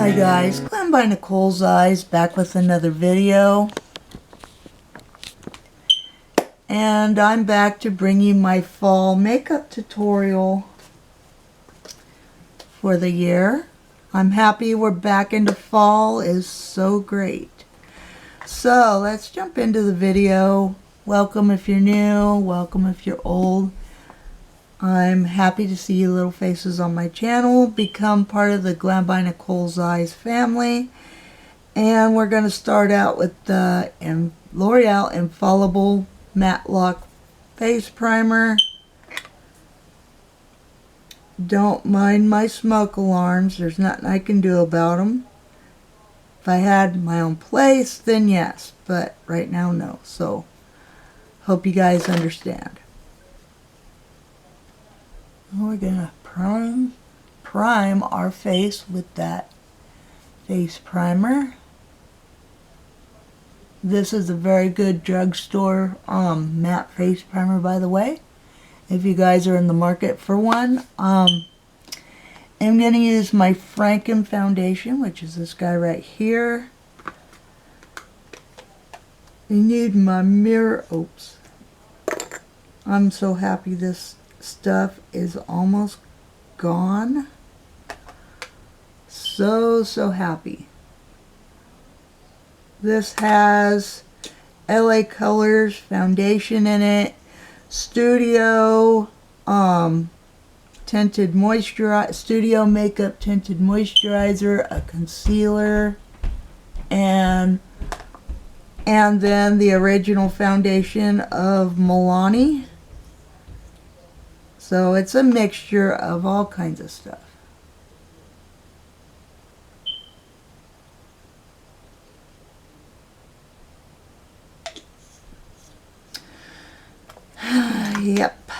Hi guys, Glam by Nicole's Eyes back with another video. And I'm back to bring you my fall makeup tutorial for the year. I'm happy we're back into fall. Is so great. So let's jump into the video. Welcome if you're new, welcome if you're old. I'm happy to see you little faces on my channel. Become part of the Glam by Nicole's Eyes family. And we're going to start out with the L'Oreal Infallible Matte Lock Face Primer. Don't mind my smoke alarms. There's nothing I can do about them. If I had my own place, then yes. But right now, no. So, hope you guys understand. We're going to prime our face with that face primer. This is a very good drugstore matte face primer, by the way. If you guys are in the market for one. I'm going to use my Franken foundation, which is this guy right here. You need my mirror. Oops. I'm so happy this stuff is almost gone. So happy. This has LA Colors foundation in it, Studio tinted moisturizer, Studio Makeup tinted moisturizer, a concealer, and then the original foundation of Milani. So it's a mixture of all kinds of stuff. Yep.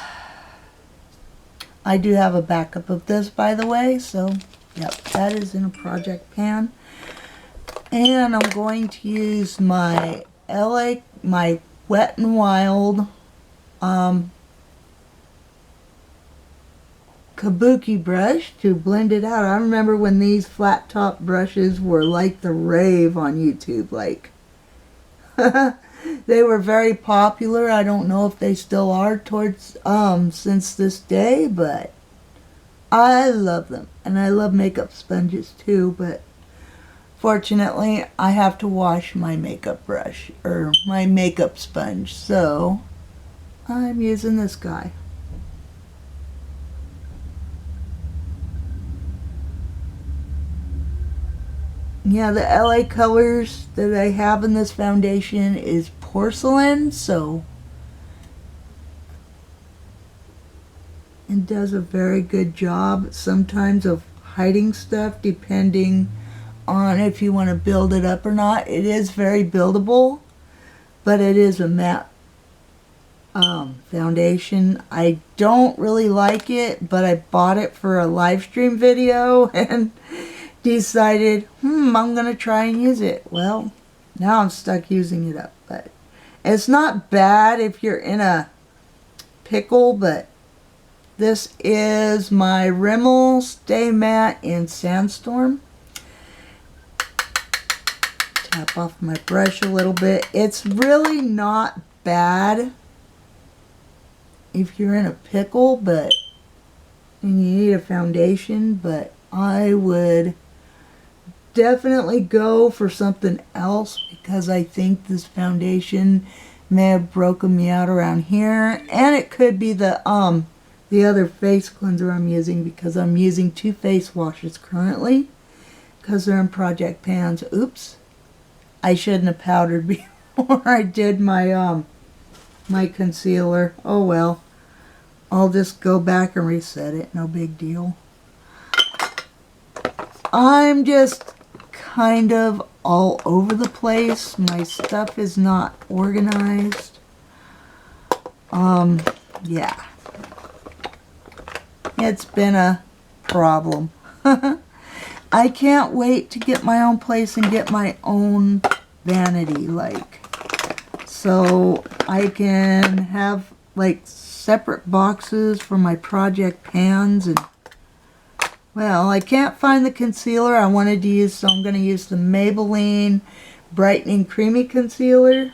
I do have a backup of this, by the way. So, yep, that is in a project pan. And I'm going to use my my Wet n Wild kabuki brush to blend it out. I remember when these flat top brushes were like the rave on YouTube. Like, they were very popular. I don't know if they still are towards since this day, but I love them. And I love makeup sponges too, but fortunately I have to wash my makeup brush or my makeup sponge, so I'm using this guy. Yeah, the LA Colors that I have in this foundation is porcelain, so it does a very good job sometimes of hiding stuff depending on if you want to build it up or not. It is very buildable, but it is a matte foundation. I don't really like it, but I bought it for a live stream video and decided, I'm going to try and use it. Well, now I'm stuck using it up. But it's not bad if you're in a pickle, but this is my Rimmel Stay Matte in Sandstorm. Tap off my brush a little bit. It's really not bad if you're in a pickle, but and you need a foundation, but I would definitely go for something else because I think this foundation may have broken me out around here, and it could be the other face cleanser I'm using, because I'm using two face washes currently because they're in project pans. Oops, I shouldn't have powdered before I did my my concealer. Oh well, I'll just go back and reset it, no big deal. I'm just kind of all over the place. My stuff is not organized. Yeah. It's been a problem. I can't wait to get my own place and get my own vanity, like, so I can have like separate boxes for my project pans and Well, I can't find the concealer I wanted to use, so I'm going to use the Maybelline Brightening Creamy Concealer.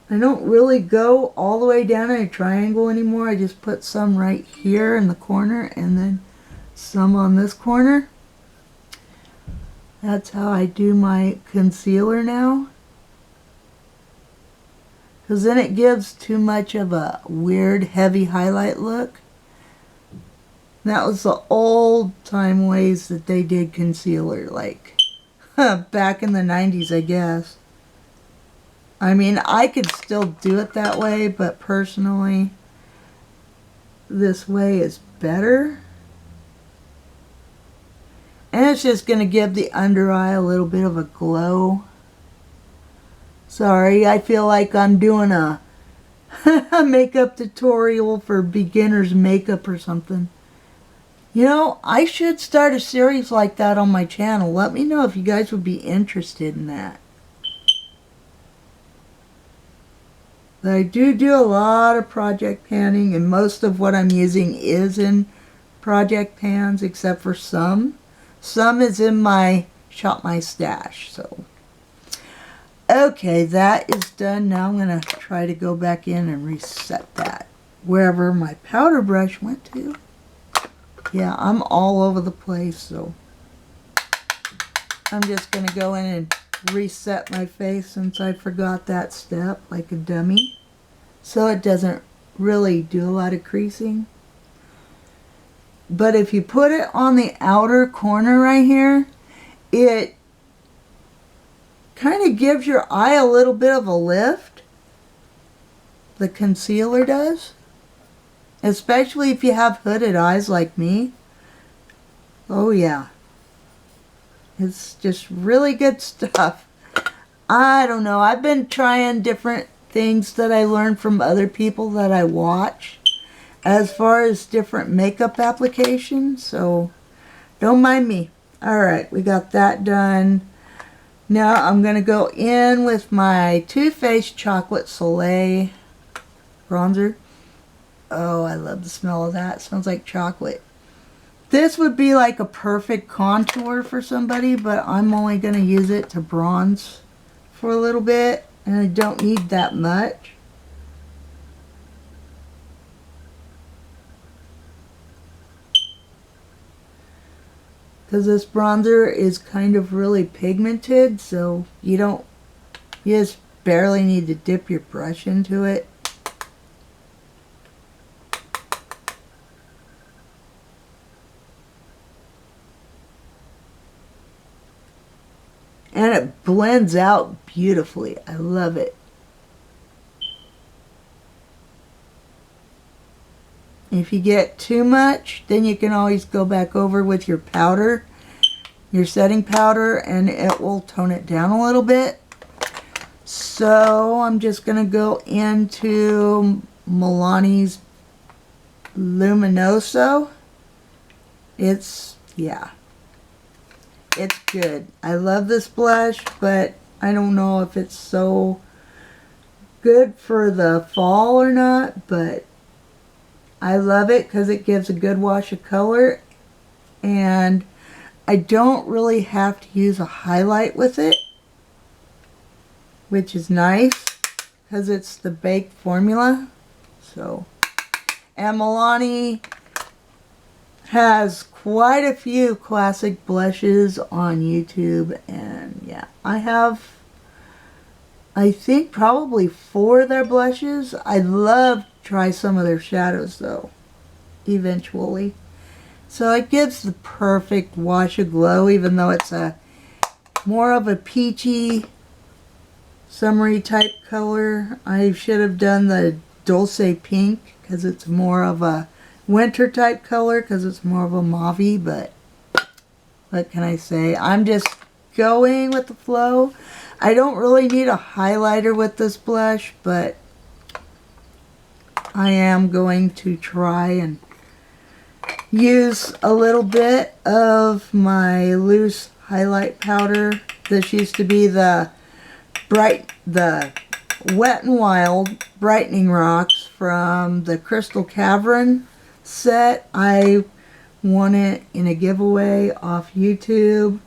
I don't really go all the way down in a triangle anymore. I just put some right here in the corner and then some on this corner. That's how I do my concealer now. Because then it gives too much of a weird heavy highlight look. That was the old time ways that they did concealer, like back in the 90s, I guess. I mean, I could still do it that way, but personally, this way is better. And it's just going to give the under eye a little bit of a glow. Sorry, I feel like I'm doing a makeup tutorial for beginners makeup or something. You know, I should start a series like that on my channel. Let me know if you guys would be interested in that. But I do a lot of project panning, and most of what I'm using is in project pans, except for some. Some is in my Shop My Stash, so. Okay, that is done. Now I'm going to try to go back in and reset that. Wherever my powder brush went to. Yeah, I'm all over the place, so I'm just going to go in and reset my face since I forgot that step like a dummy. So it doesn't really do a lot of creasing. But if you put it on the outer corner right here, it kind of gives your eye a little bit of a lift. The concealer does. Especially if you have hooded eyes like me. Oh yeah. It's just really good stuff. I don't know. I've been trying different things that I learned from other people that I watch. As far as different makeup applications. So don't mind me. Alright, we got that done. Now I'm going to go in with my Too Faced Chocolate Soleil bronzer. Oh, I love the smell of that. It smells like chocolate. This would be like a perfect contour for somebody, but I'm only going to use it to bronze for a little bit, and I don't need that much. Because this bronzer is kind of really pigmented, so you just barely need to dip your brush into it. And it blends out beautifully. I love it. If you get too much, then you can always go back over with your powder, your setting powder, and it will tone it down a little bit. So I'm just going to go into Milani's Luminoso. It's good. I love this blush, but I don't know if it's so good for the fall or not, but I love it because it gives a good wash of color, and I don't really have to use a highlight with it, which is nice because it's the baked formula. So, and Milani has quite a few classic blushes on YouTube, and yeah, I have, I think, probably 4 of their blushes. I'd love to try some of their shadows though, eventually. So it gives the perfect wash of glow, even though it's a more of a peachy, summery type color. I should have done the Dulce Pink because it's more of a winter type color because it's more of a mauve-y, but what can I say? I'm just going with the flow. I don't really need a highlighter with this blush, but I am going to try and use a little bit of my loose highlight powder. This used to be the Wet n Wild Brightening Rocks from the Crystal Cavern set. I won it in a giveaway off YouTube.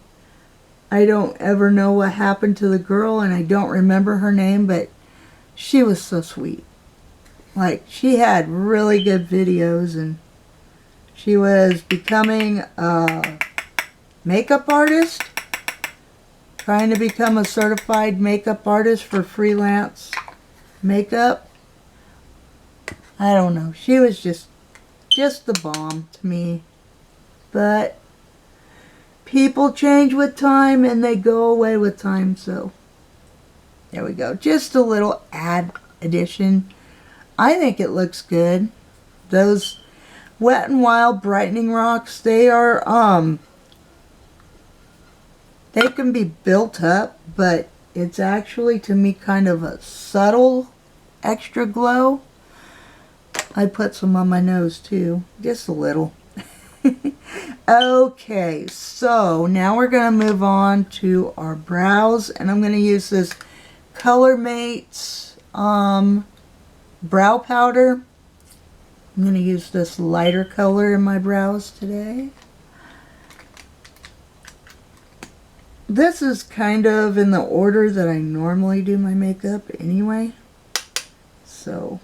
I don't ever know what happened to the girl, and I don't remember her name, but she was so sweet. Like, she had really good videos, and she was becoming a makeup artist, trying to become a certified makeup artist for freelance makeup. I don't know. She was just the bomb to me. But people change with time and they go away with time, so there we go. Just a little addition. I think it looks good. Those Wet n Wild brightening rocks, they are they can be built up, but it's actually, to me, kind of a subtle extra glow. I put some on my nose too, just a little. Okay, so now we're going to move on to our brows, and I'm going to use this Color Mates brow powder. I'm going to use this lighter color in my brows today. This is kind of in the order that I normally do my makeup anyway. So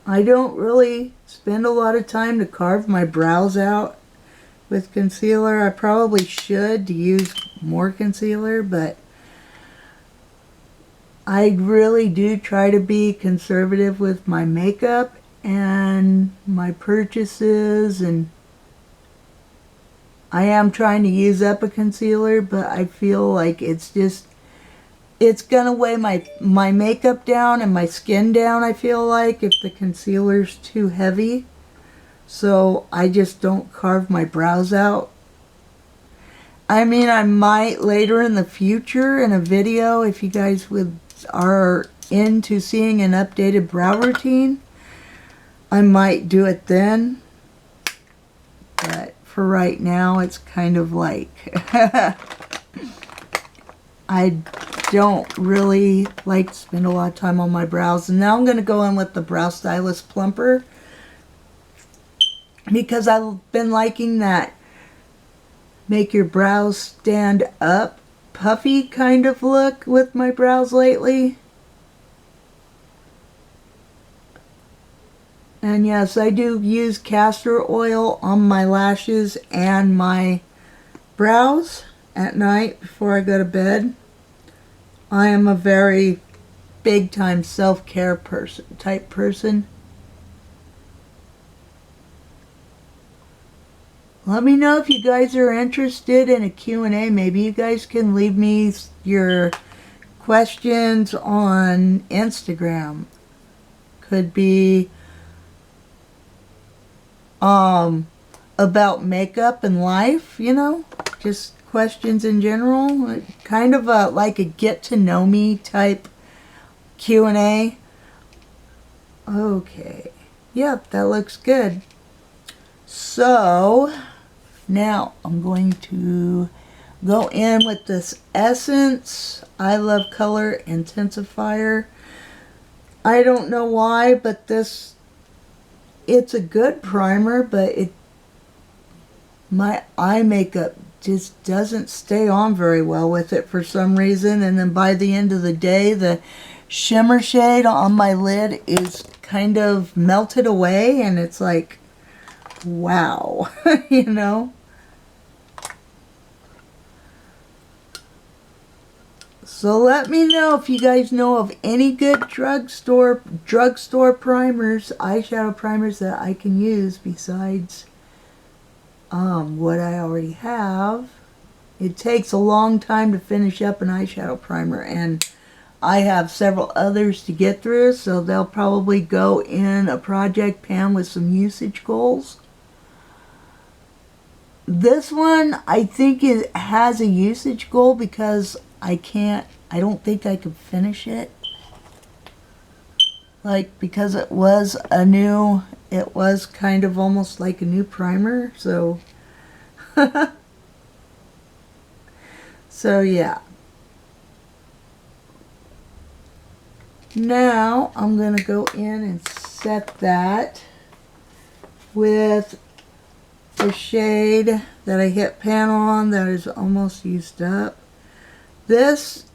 I don't really spend a lot of time to carve my brows out with concealer. I probably should to use more concealer, but I really do try to be conservative with my makeup and my purchases, and I am trying to use up a concealer, but I feel like it's gonna weigh my makeup down and my skin down, I feel like, if the concealer's too heavy. So I just don't carve my brows out. I mean, I might later in the future in a video, if you guys are into seeing an updated brow routine, I might do it then. But for right now, it's kind of like I don't really like to spend a lot of time on my brows. And now I'm going to go in with the Brow Stylist Plumper, because I've been liking that make your brows stand up, puffy kind of look with my brows lately. And yes, I do use castor oil on my lashes and my brows at night before I go to bed. I am a very big time self-care type person. Let me know if you guys are interested in a Q&A. Maybe you guys can leave me your questions on Instagram. Could be about makeup and life, you know, just questions in general. Kind of like a get to know me type Q&A. Okay. Yep, that looks good. So now I'm going to go in with this Essence I Love Color Intensifier. I don't know why, but it's a good primer, but my eye makeup just doesn't stay on very well with it for some reason. And then by the end of the day, the shimmer shade on my lid is kind of melted away, and it's like, wow, you know. So let me know if you guys know of any good drugstore primers, eyeshadow primers that I can use besides what I already have. It takes a long time to finish up an eyeshadow primer, and I have several others to get through, so they'll probably go in a project pan with some usage goals. This one, I think it has a usage goal because I don't think I could finish it. Like, because it was kind of almost like a new primer, so. So yeah. Now I'm going to go in and set that with the shade that I hit pan on that is almost used up. This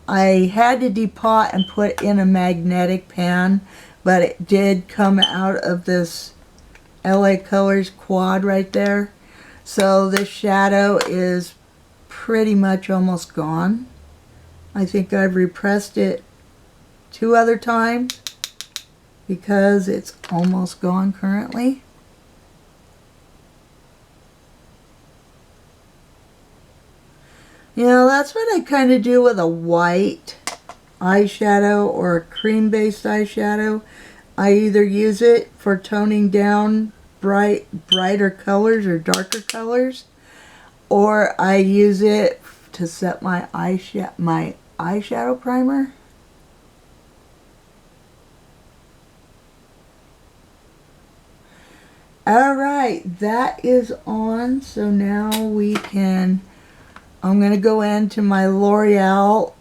I had to depot and put in a magnetic pan, but it did come out of this LA Colors quad right there. So this shadow is pretty much almost gone. I think I've repressed it 2 other times because it's almost gone currently. You know, that's what I kind of do with a white eyeshadow or a cream-based eyeshadow. I either use it for toning down brighter colors or darker colors, or I use it to set my eyeshadow primer. Alright, that is on, so now we can, I'm going to go into my L'Oreal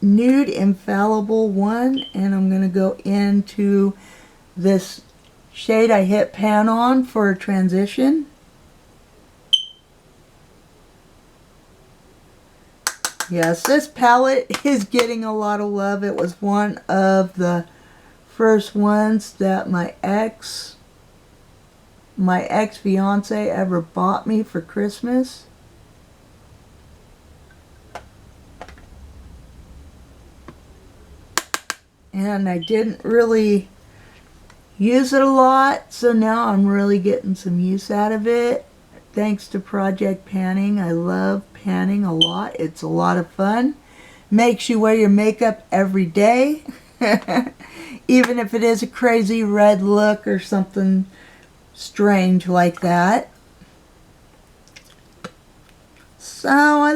Nude Infallible one, and I'm going to go into this shade I hit pan on for a transition. Yes, this palette is getting a lot of love. It was one of the first ones that my ex-fiance ever bought me for Christmas. And I didn't really use it a lot, so now I'm really getting some use out of it. Thanks to Project Panning. I love panning a lot. It's a lot of fun. Makes you wear your makeup every day. Even if it is a crazy red look or something strange like that. So I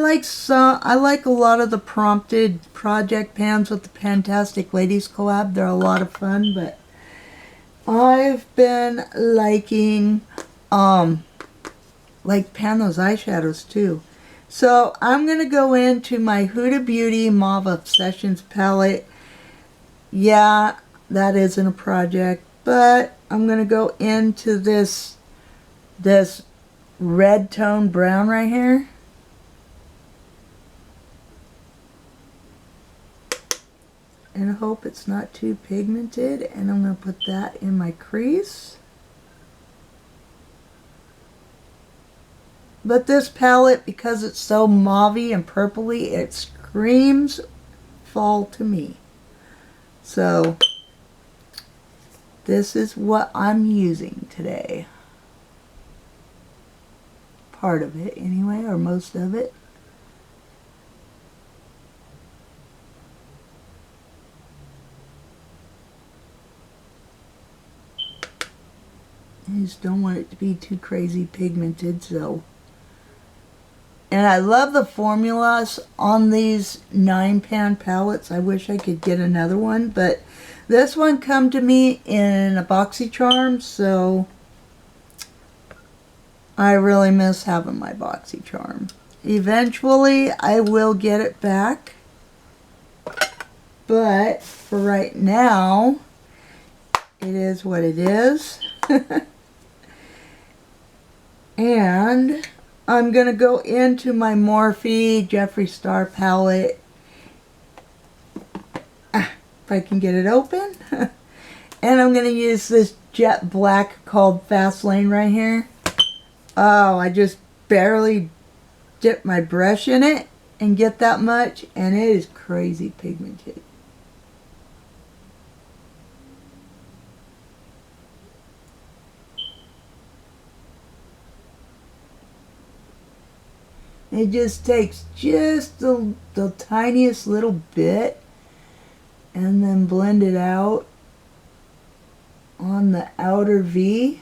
like a lot of the prompted project pans with the Fantastic Ladies collab. They're a lot of fun, but I've been liking like pan those eyeshadows too. So I'm gonna go into my Huda Beauty Mauve Obsessions palette. Yeah, that isn't a project, but I'm gonna go into this red tone brown right here. And I hope it's not too pigmented, and I'm going to put that in my crease. But this palette, because it's so mauvey and purpley, it screams fall to me. So this is what I'm using today. Part of it anyway, or most of it. I just don't want it to be too crazy pigmented, so. And I love the formulas on these 9-pan palettes. I wish I could get another one, but this one come to me in a BoxyCharm, so I really miss having my BoxyCharm. Eventually, I will get it back, but for right now, it is what it is. And I'm going to go into my Morphe Jeffree Star palette. If I can get it open. And I'm going to use this jet black called Fast Lane right here. Oh, I just barely dip my brush in it and get that much. And it is crazy pigmented. It just takes just the tiniest little bit and then blend it out on the outer V.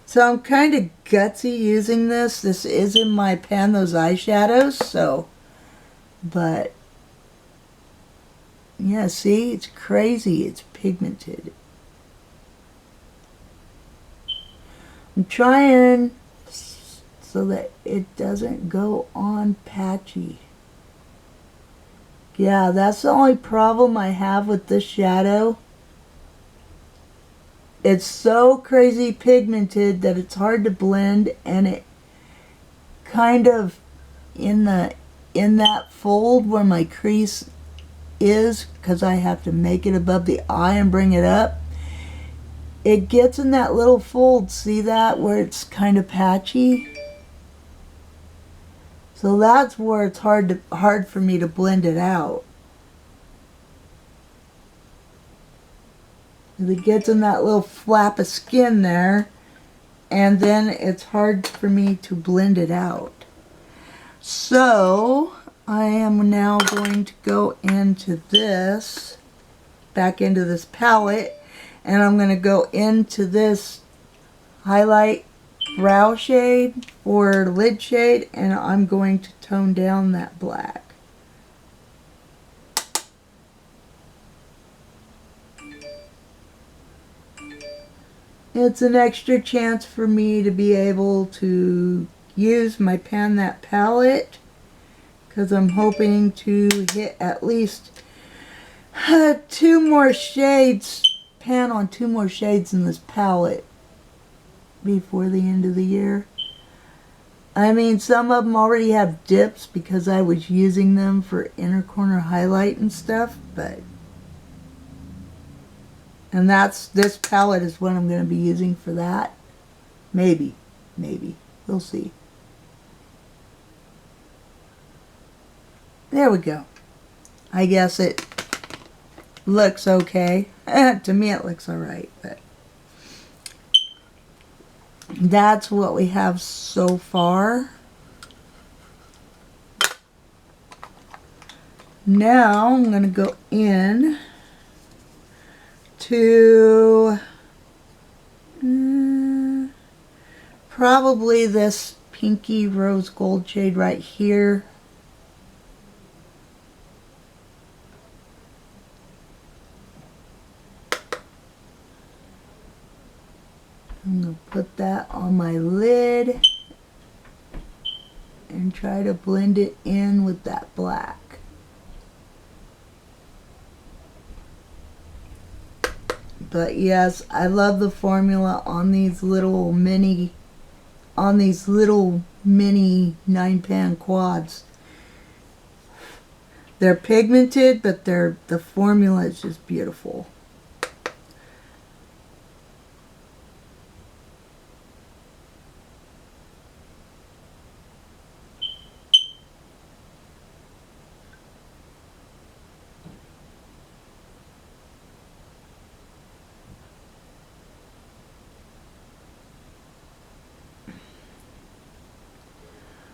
So I'm kind of gutsy using this. This is in my Pan Those Eyeshadows, so, but yeah, see, it's crazy. It's pigmented. I'm trying so that it doesn't go on patchy. Yeah, that's the only problem I have with this shadow. It's so crazy pigmented that it's hard to blend, and it kind of in that fold where my crease is, because I have to make it above the eye and bring it up, it gets in that little fold. See that where it's kind of patchy? So that's where it's hard for me to blend it out. It gets in that little flap of skin there, and then it's hard for me to blend it out. So I am now going to go into this, back into this palette, and I'm going to go into this highlight brow shade or lid shade, and I'm going to tone down that black. It's an extra chance for me to be able to use my Pan That palette, because I'm hoping to hit at least two more shades, pan on two more shades in this palette before the end of the year. I mean, some of them already have dips because I was using them for inner corner highlight and stuff, and this palette is what I'm going to be using for that. Maybe. We'll see. There we go. I guess it looks okay. To me it looks alright, but that's what we have so far. Now I'm going to go in to probably this pinky rose gold shade right here. I'm going to put that on my lid and try to blend it in with that black. But yes, I love the formula on these little mini 9-pan quads. They're pigmented, but the formula is just beautiful.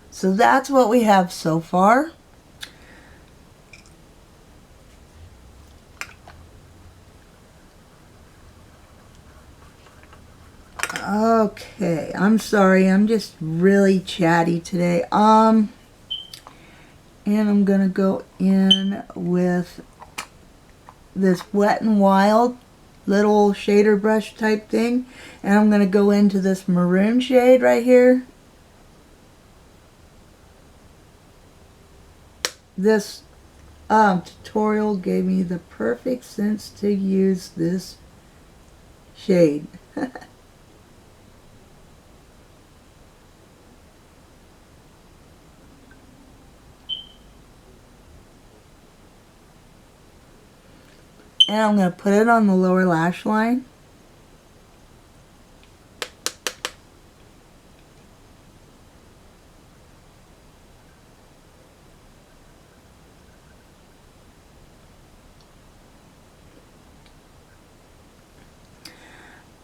So that's what we have so far. Okay, I'm sorry, I'm just really chatty today. And I'm gonna go in with this Wet n Wild little shader brush type thing, and I'm gonna go into this maroon shade right here. This tutorial gave me the perfect sense to use this shade. And I'm going to put it on the lower lash line.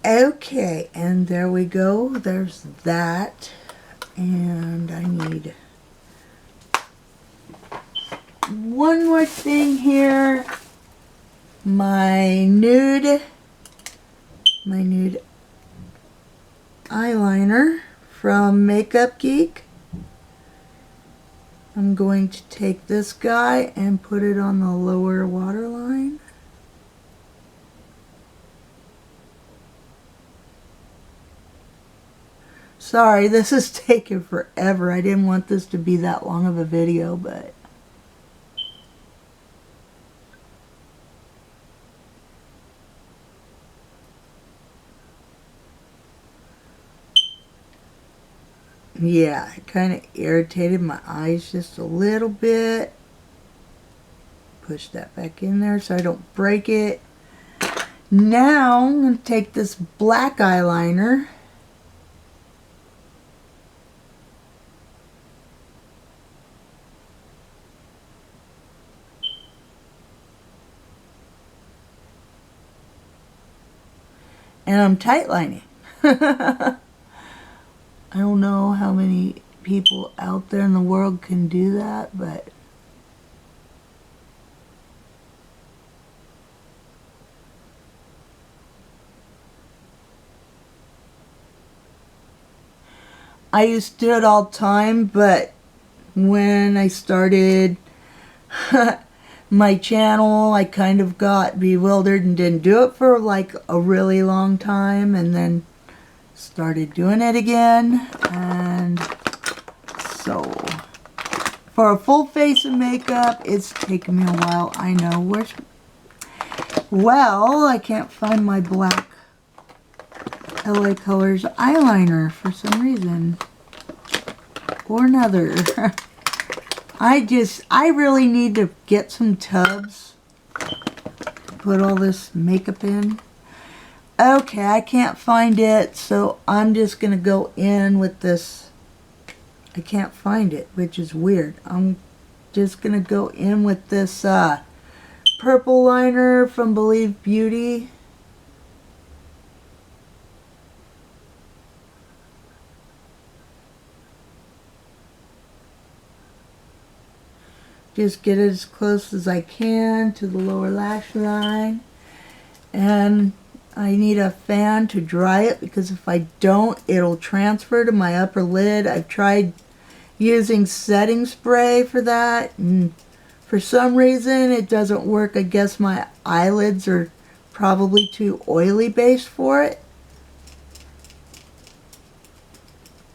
Okay, and there we go. There's that. And I need one more thing here. My nude eyeliner from Makeup Geek. I'm going to take this guy and put it on the lower waterline. Sorry, this is taking forever. I didn't want this to be that long of a video, but yeah, it kind of irritated my eyes just a little bit. Push that back in there so I don't break it. Now I'm going to take this black eyeliner and I'm tightlining. I don't know how many people out there in the world can do that, but I used to do it all the time, but when I started my channel, I kind of got bewildered and didn't do it for like a really long time, and then started doing it again. And so for a full face of makeup, it's taken me a while. I know. Well, I can't find my black LA Colors eyeliner for some reason or another. I really need to get some tubs to put all this makeup in. Okay, I can't find it, so I'm just going to go in with this. I can't find it, which is weird. I'm just going to go in with this purple liner from Believe Beauty. Just get it as close as I can to the lower lash line. And I need a fan to dry it, because if I don't, it'll transfer to my upper lid. I've tried using setting spray for that, and for some reason it doesn't work. I guess my eyelids are probably too oily based for it.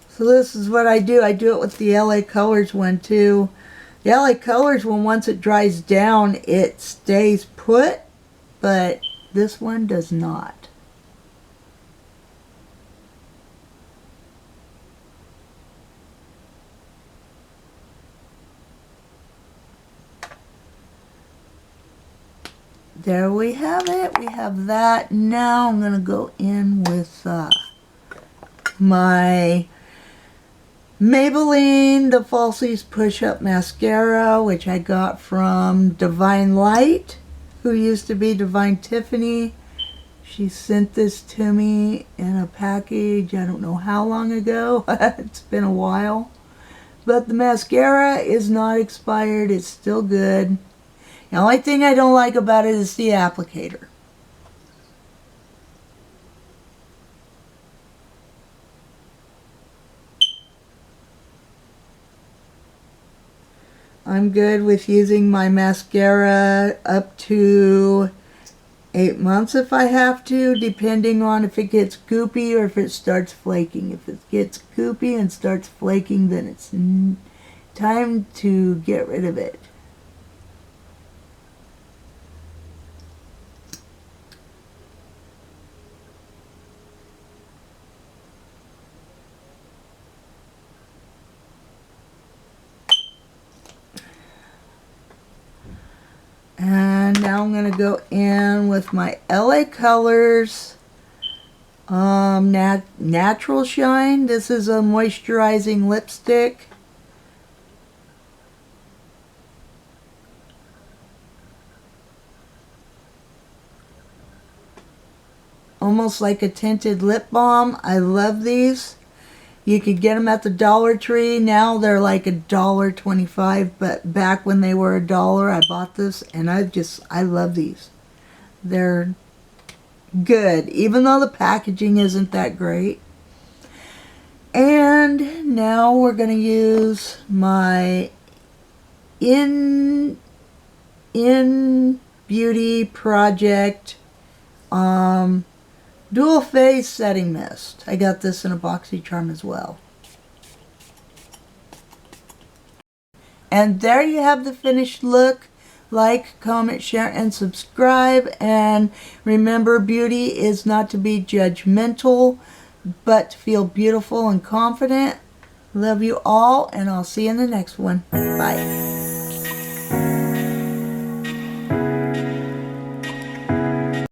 So this is what I do. I do it with the LA Colors one too. The LA Colors one, once it dries down, it stays put, but this one does not. There we have it. We have that. Now I'm going to go in with my Maybelline The Falsies Push-Up Mascara, which I got from Divine Light, who used to be Divine Tiffany. She sent this to me in a package, I don't know how long ago. It's been a while. But the mascara is not expired. It's still good. The only thing I don't like about it is the applicator. I'm good with using my mascara up to 8 months if I have to, depending on if it gets goopy or if it starts flaking. If it gets goopy and starts flaking, then it's time to get rid of it. And now I'm going to go in with my LA Colors Natural Shine. This is a moisturizing lipstick. Almost like a tinted lip balm. I love these. You could get them at the Dollar Tree. Now they're like $1.25, but back when they were $1, I bought this, and I love these. They're good, even though the packaging isn't that great. And now we're going to use my In Beauty Project Dual Phase Setting Mist. I got this in a BoxyCharm as well. And there you have the finished look. Like, comment, share, and subscribe. And remember, beauty is not to be judgmental, but to feel beautiful and confident. Love you all, and I'll see you in the next one. Bye.